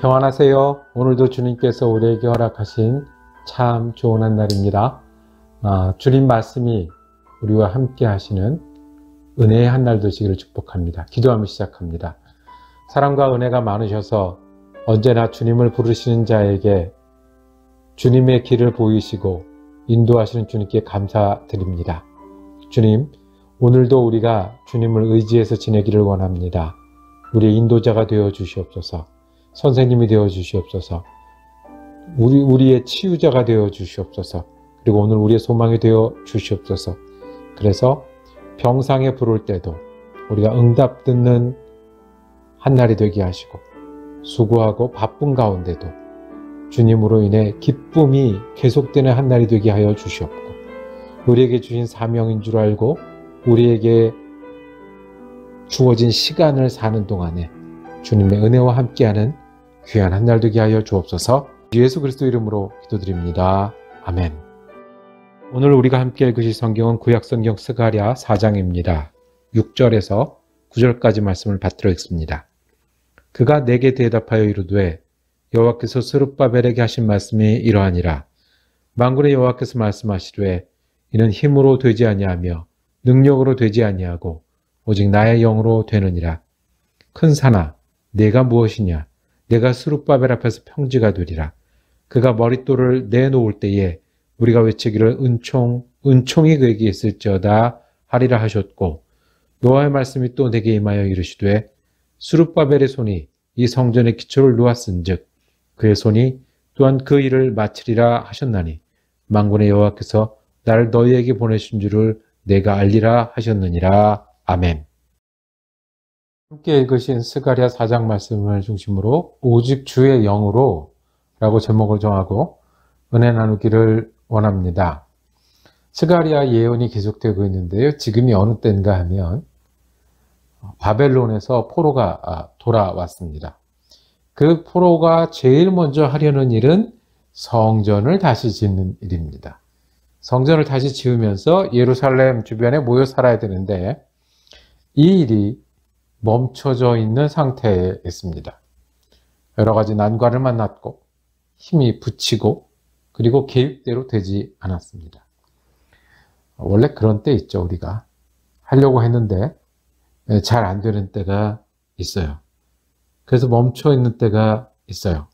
평안하세요. 오늘도 주님께서 우리에게 허락하신 참 좋은 한 날입니다. 주님 말씀이 우리와 함께 하시는 은혜의 한 날 되시기를 축복합니다. 기도하며 시작합니다. 사랑과 은혜가 많으셔서 언제나 주님을 부르시는 자에게 주님의 길을 보이시고 인도하시는 주님께 감사드립니다. 주님, 오늘도 우리가 주님을 의지해서 지내기를 원합니다. 우리의 인도자가 되어 주시옵소서. 선생님이 되어 주시옵소서. 우리의 치유자가 되어 주시옵소서. 그리고 오늘 우리의 소망이 되어 주시옵소서. 그래서 병상에 부를 때도 우리가 응답 듣는 한 날이 되게 하시고, 수고하고 바쁜 가운데도 주님으로 인해 기쁨이 계속되는 한 날이 되게 하여 주시옵고, 우리에게 주신 사명인 줄 알고 우리에게 주어진 시간을 사는 동안에 주님의 은혜와 함께하는 귀한 한 날 되게 하여 주옵소서. 예수 그리스도 이름으로 기도드립니다. 아멘. 오늘 우리가 함께 읽으실 성경은 구약성경 스가랴 4장입니다. 6절에서 9절까지 말씀을 받들어 읽습니다. 그가 내게 대답하여 이르되 여호와께서 스룹바벨에게 하신 말씀이 이러하니라. 만군의 여호와께서 말씀하시되 이는 힘으로 되지 아니하며 능력으로 되지 아니하고 오직 나의 영으로 되느니라. 큰 산아, 내가 무엇이냐? 내가 스룹바벨 앞에서 평지가 되리라. 그가 머릿돌을 내놓을 때에 우리가 외치기를 은총이 그에게 있을지어다 하리라 하셨고, 여호와의 말씀이 또 내게 임하여 이르시되 스룹바벨의 손이 이 성전의 기초를 놓았은즉 그의 손이 또한 그 일을 마치리라 하셨나니 만군의 여호와께서 나를 너희에게 보내신 줄을 내가 알리라 하셨느니라. 아멘. 함께 읽으신 스가랴 4장 말씀을 중심으로 오직 주의 영으로 라고 제목을 정하고 은혜 나누기를 원합니다. 스가랴 예언이 계속되고 있는데요. 지금이 어느 때인가 하면 바벨론에서 포로가 돌아왔습니다. 그 포로가 제일 먼저 하려는 일은 성전을 다시 짓는 일입니다. 성전을 다시 지으면서 예루살렘 주변에 모여 살아야 되는데 이 일이 멈춰져 있는 상태에 있습니다. 여러 가지 난관을 만났고 힘이 붙이고 그리고 계획대로 되지 않았습니다. 원래 그런 때 있죠. 우리가 하려고 했는데 잘 안 되는 때가 있어요. 그래서 멈춰 있는 때가 있어요.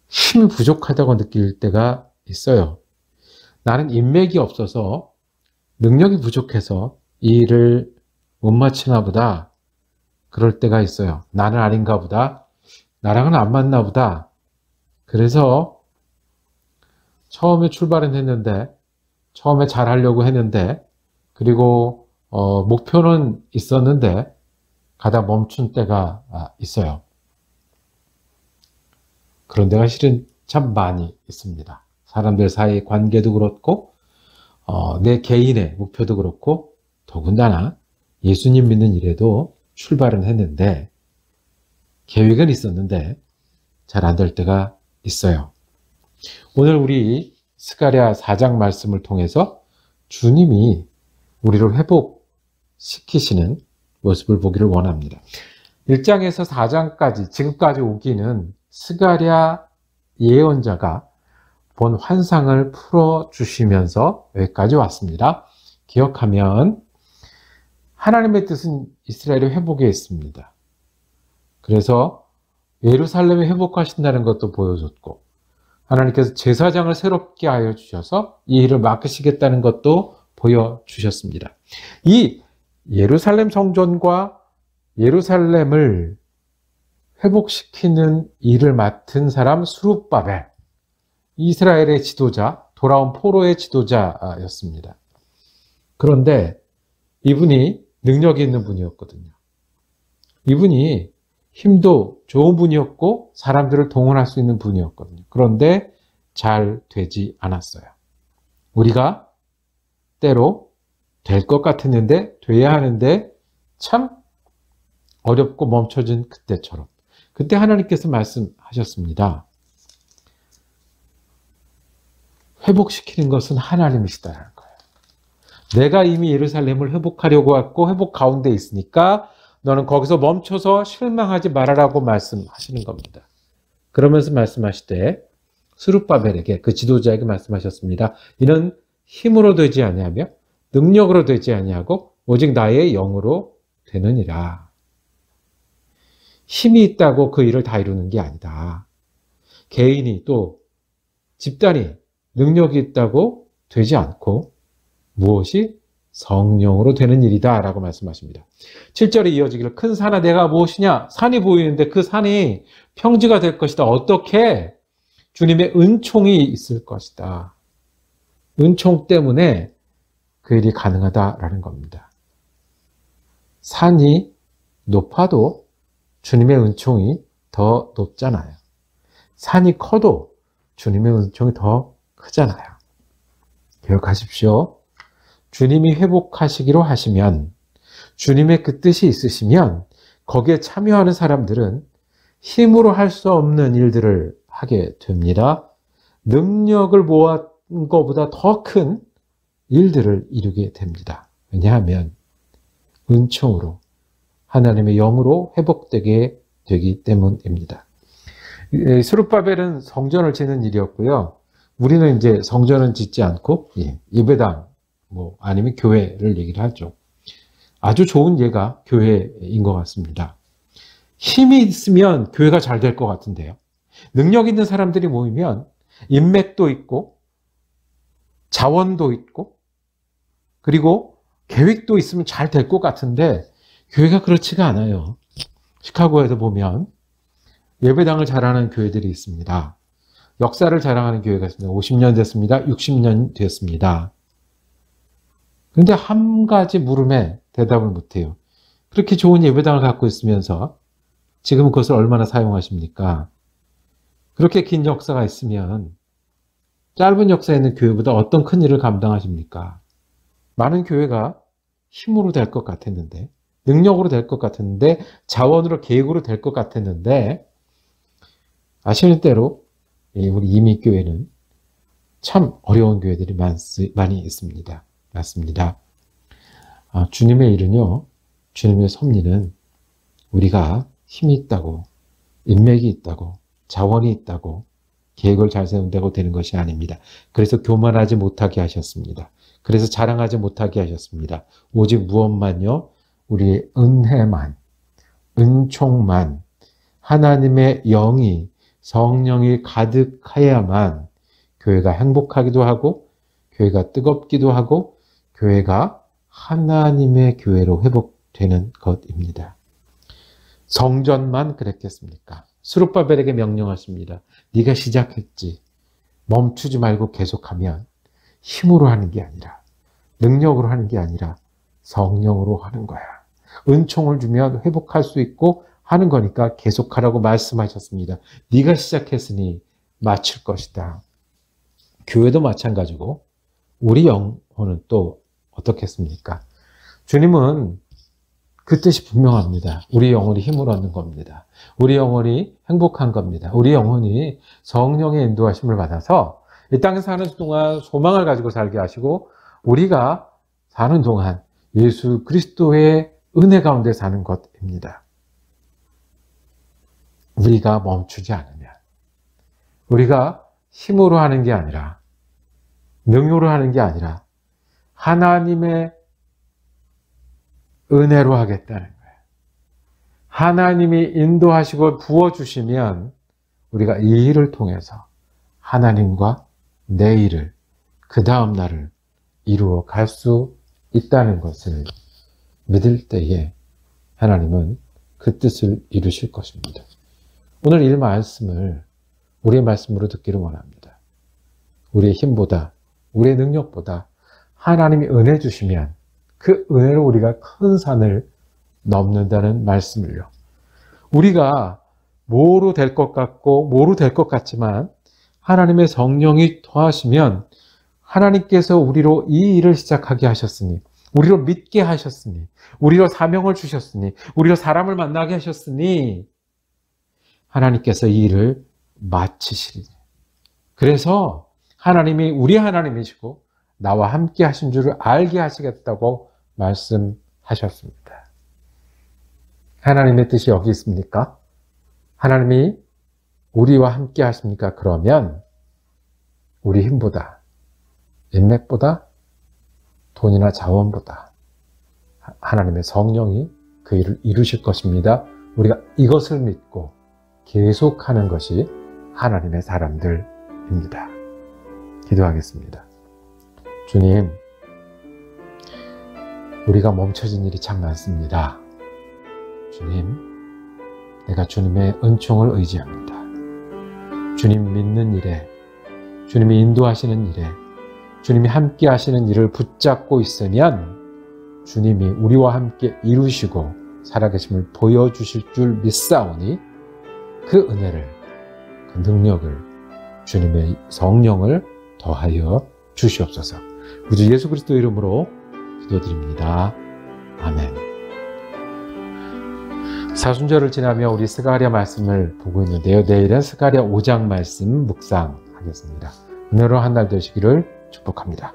힘이 부족하다고 느낄 때가 있어요. 나는 인맥이 없어서 능력이 부족해서 이 일을 못 마치나 보다. 그럴 때가 있어요. 나는 아닌가 보다. 나랑은 안 맞나 보다. 그래서 처음에 출발은 했는데, 처음에 잘 하려고 했는데, 그리고 목표는 있었는데 가다 멈춘 때가 있어요. 그런 데가 실은 참 많이 있습니다. 사람들 사이의 관계도 그렇고 내 개인의 목표도 그렇고 더군다나 예수님 믿는 일에도 출발은 했는데 계획은 있었는데 잘 안 될 때가 있어요. 오늘 우리 스가랴 4장 말씀을 통해서 주님이 우리를 회복시키시는 모습을 보기를 원합니다. 1장에서 4장까지 지금까지 오기는 스가랴 예언자가 본 환상을 풀어주시면서 여기까지 왔습니다. 기억하면 하나님의 뜻은 이스라엘의 회복에 있습니다. 그래서 예루살렘을 회복하신다는 것도 보여줬고 하나님께서 제사장을 새롭게 하여 주셔서 이 일을 맡으시겠다는 것도 보여주셨습니다. 이 예루살렘 성전과 예루살렘을 회복시키는 일을 맡은 사람 스룹바벨, 이스라엘의 지도자, 돌아온 포로의 지도자였습니다. 그런데 이분이 능력이 있는 분이었거든요. 이분이 힘도 좋은 분이었고 사람들을 동원할 수 있는 분이었거든요. 그런데 잘 되지 않았어요. 우리가 때로 될 것 같았는데 돼야 하는데 참 어렵고 멈춰진 그때처럼. 그때 하나님께서 말씀하셨습니다. 회복시키는 것은 하나님이시다라는 거예요. 내가 이미 예루살렘을 회복하려고 했고 회복 가운데 있으니까 너는 거기서 멈춰서 실망하지 말아라고 말씀하시는 겁니다. 그러면서 말씀하시되 스룹바벨에게 그 지도자에게 말씀하셨습니다. 이는 힘으로 되지 아니하며 능력으로 되지 아니하고 오직 나의 영으로 되느니라. 힘이 있다고 그 일을 다 이루는 게 아니다. 개인이 또 집단이 능력이 있다고 되지 않고 무엇이 성령으로 되는 일이다 라고 말씀하십니다. 7절에 이어지기를 큰 산아 내가 무엇이냐? 산이 보이는데 그 산이 평지가 될 것이다. 어떻게? 주님의 은총이 있을 것이다. 은총 때문에 그 일이 가능하다라는 겁니다. 산이 높아도 주님의 은총이 더 높잖아요. 산이 커도 주님의 은총이 더 크잖아요. 기억하십시오. 주님이 회복하시기로 하시면, 주님의 그 뜻이 있으시면 거기에 참여하는 사람들은 힘으로 할 수 없는 일들을 하게 됩니다. 능력을 모은 것보다 더 큰 일들을 이루게 됩니다. 왜냐하면 은총으로 하나님의 영으로 회복되게 되기 때문입니다. 스룹바벨은 성전을 짓는 일이었고요. 우리는 이제 성전은 짓지 않고 예배당 아니면 교회를 얘기를 하죠. 아주 좋은 예가 교회인 것 같습니다. 힘이 있으면 교회가 잘 될 것 같은데요. 능력 있는 사람들이 모이면 인맥도 있고 자원도 있고 그리고 계획도 있으면 잘 될 것 같은데 교회가 그렇지가 않아요. 시카고에도 보면 예배당을 잘하는 교회들이 있습니다. 역사를 자랑하는 교회가 있습니다. 50년 됐습니다. 60년 됐습니다. 그런데 한 가지 물음에 대답을 못해요. 그렇게 좋은 예배당을 갖고 있으면서 지금 그것을 얼마나 사용하십니까? 그렇게 긴 역사가 있으면 짧은 역사에 있는 교회보다 어떤 큰 일을 감당하십니까? 많은 교회가 힘으로 될 것 같았는데, 능력으로 될 것 같았는데, 자원으로 계획으로 될 것 같았는데, 아시는 대로 우리 이민교회는 참 어려운 교회들이 많이 있습니다. 맞습니다. 주님의 일은요, 주님의 섭리는 우리가 힘이 있다고, 인맥이 있다고, 자원이 있다고, 계획을 잘 세운다고 되는 것이 아닙니다. 그래서 교만하지 못하게 하셨습니다. 그래서 자랑하지 못하게 하셨습니다. 오직 무엇만요? 우리의 은혜만, 은총만, 하나님의 영이, 성령이 가득하여야만 교회가 행복하기도 하고, 교회가 뜨겁기도 하고, 교회가 하나님의 교회로 회복되는 것입니다. 성전만 그랬겠습니까? 스룹바벨에게 명령하십니다. 네가 시작했지. 멈추지 말고 계속하면 힘으로 하는 게 아니라 능력으로 하는 게 아니라 성령으로 하는 거야. 은총을 주면 회복할 수 있고 하는 거니까 계속하라고 말씀하셨습니다. 네가 시작했으니 마칠 것이다. 교회도 마찬가지고 우리 영혼은 또 어떻겠습니까? 주님은 그 뜻이 분명합니다. 우리 영혼이 힘을 얻는 겁니다. 우리 영혼이 행복한 겁니다. 우리 영혼이 성령의 인도하심을 받아서 이 땅에 사는 동안 소망을 가지고 살게 하시고 우리가 사는 동안 예수 그리스도의 은혜 가운데 사는 것입니다. 우리가 멈추지 않으면, 우리가 힘으로 하는 게 아니라 능력으로 하는 게 아니라 하나님의 은혜로 하겠다는 거예요. 하나님이 인도하시고 부어주시면 우리가 이 일을 통해서 하나님과 내 일을, 그 다음 날을 이루어 갈 수 있다는 것을 믿을 때에 하나님은 그 뜻을 이루실 것입니다. 오늘 이 말씀을 우리의 말씀으로 듣기를 원합니다. 우리의 힘보다, 우리의 능력보다 하나님이 은혜 주시면 그 은혜로 우리가 큰 산을 넘는다는 말씀을요. 우리가 뭐로 될 것 같고 뭐로 될 것 같지만 하나님의 성령이 더하시면 하나님께서 우리로 이 일을 시작하게 하셨으니, 우리로 믿게 하셨으니, 우리로 사명을 주셨으니, 우리로 사람을 만나게 하셨으니 하나님께서 이 일을 마치시리니. 그래서 하나님이 우리 하나님이시고 나와 함께 하신 줄을 알게 하시겠다고 말씀하셨습니다. 하나님의 뜻이 여기 있습니까? 하나님이 우리와 함께 하십니까? 그러면 우리 힘보다, 인맥보다, 돈이나 자원보다 하나님의 성령이 그 일을 이루실 것입니다. 우리가 이것을 믿고 계속하는 것이 하나님의 사람들입니다. 기도하겠습니다. 주님, 우리가 멈춰진 일이 참 많습니다. 주님, 내가 주님의 은총을 의지합니다. 주님 믿는 일에, 주님이 인도하시는 일에, 주님이 함께 하시는 일을 붙잡고 있으면 주님이 우리와 함께 이루시고 살아계심을 보여주실 줄 믿사오니 그 은혜를, 그 능력을, 주님의 성령을 더하여 주시옵소서. 우리 예수 그리스도 이름으로 기도드립니다. 아멘. 사순절을 지나며 우리 스가랴 말씀을 보고 있는데요. 내일은 스가랴 5장 말씀 묵상하겠습니다. 은혜로운 한 날 되시기를 축복합니다.